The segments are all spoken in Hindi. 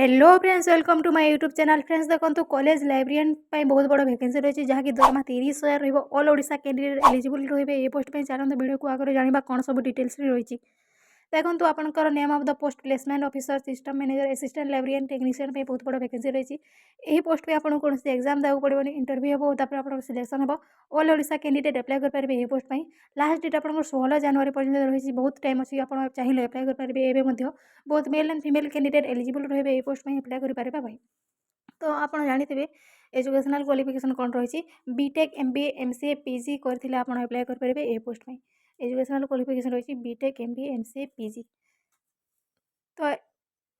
Hello friends, welcome to my YouTube channel. Friends देखो कॉलेज लाइब्रेरियन बहुत बड़ वैकेंसी रही है जहाँकि दरमा 30,000 ऑल ओडिशा कैंडिडेट एलिजिबल रही पोस्ट पर। चलते वीडियो को आगे जाना कौन सब डिटेल्स रही। देखो आपंकर name of the post placement officer, system manager, assistant librarian technician बहुत बड़ वैकेंसी रही। यही पोस्ट पे आपको कौन एग्जाम देवाक पड़ो, इंटरव्यू हो, आप सिलेक्शन हो। ऑल ओडिशा कैंडिडेट अप्लाई करेंगे यही पोस्ट पर। लास्ट डेट आप 16 जनवरी पर्यटन रही। बहुत टाइम अच्छी, आप चाहिए अप्लाई करेंगे। एवं बहुत male and female candidate eligible रही ये पोस्ट पर अप्लाई करेंगे भाई। तो आप जानते एजुकेशनल क्वालिफिकेशन कौन रही। बीटेक एमबीए एमसीए पीजी करते आप अप्लाई करेंगे ये पोस्ट पर। एजुकेशनल क्वालिफिकेशन रही बीटेक एमबीए एमसीए पीजी। तो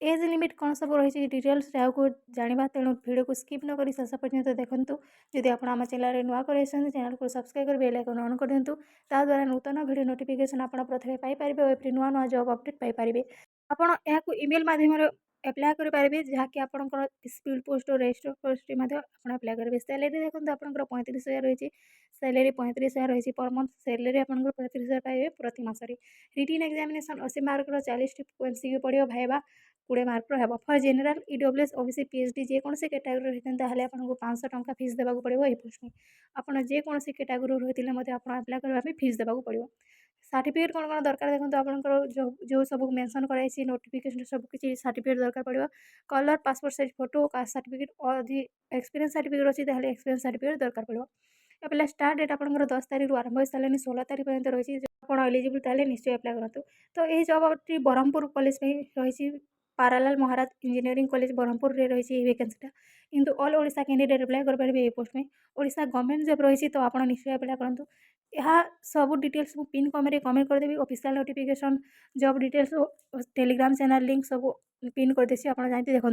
एज लिमिट कौन सब रही डिटेल्स आपको जाना, तेणु वीडियो को स्किप न करी शेष पर्यंत देखूँ। जदि आप आम चैनल नुआ कर चैनल को सब्सक्राइब कर बेल आइकन ऑन कर दिंतु। ताद्वारा नूतन वीडियो नोटिफिकेशन आप प्रथम पाइपर और नुआ नुआ जॉब अपडेट पाइपर। आपड़ यहाँ ईमेल मध्यम अप्लाई करेंगे जहाँकि आपंकर स्पीड पोस्ट और रजिस्टर पोस्ट अप्लाई करेंगे। सैलरी देखो आप 35,000 रही। सैलरी 35,000 रही पर मंथ। सैलरी आप 35,000 पाइबे प्रति मसरे। रिटन एग्जामिनेशन 80 मार्क 40 एमसीक्यू पड़ो। भाइबा 20 मार्क है। For general EWS OBC PHD जेकोसी कैटेगरी रही आपको 500 टंका फीस देवाक पड़ो। ये पोस्ट में आपड़ जेकोसी कैटेगरी रही आप अप्लाई करने फीस देवाक पड़ो। सर्टिफिकेट कौन कौन दरकार देखो आपंकर जो सब मेंशन कराई नोटिफिकेशन सब किसी सर्टिफिकेट दरकार पड़ो। Colour passport size photo, caste certificate और एक्सपीरियंस सर्टिफिकेट अच्छी एक्सपीरियंस सर्टिफिकेट दरकार पड़ो। एप्लाई स्टार्ट डेट आपंकर 10 तारीख आरंभ हो सारे 16 तारीख पर्यंत रही। आप एलिजिबल ताले निश्चय अप्लाई करूँ। तो यही जॉब ब्रह्मपुर कॉलेज में रही। पारालाल महाराज इंजीनियरिंग कॉलेज ब्रह्मपुर में रही वैकेंसीटा। किंतु ऑल ओडिशा कैंडिडेट अप्लाई करेंगे ये पोस्ट में। ओडिशा गवर्नमेंट जॉब रही तो आप निश्चय अप्लाई करूँ। यह सब डिटेल्स मुझे पिन कमेंट करदेवी। Official notification job details Telegram channel link सब पिन करदेसी आप जानते देखो।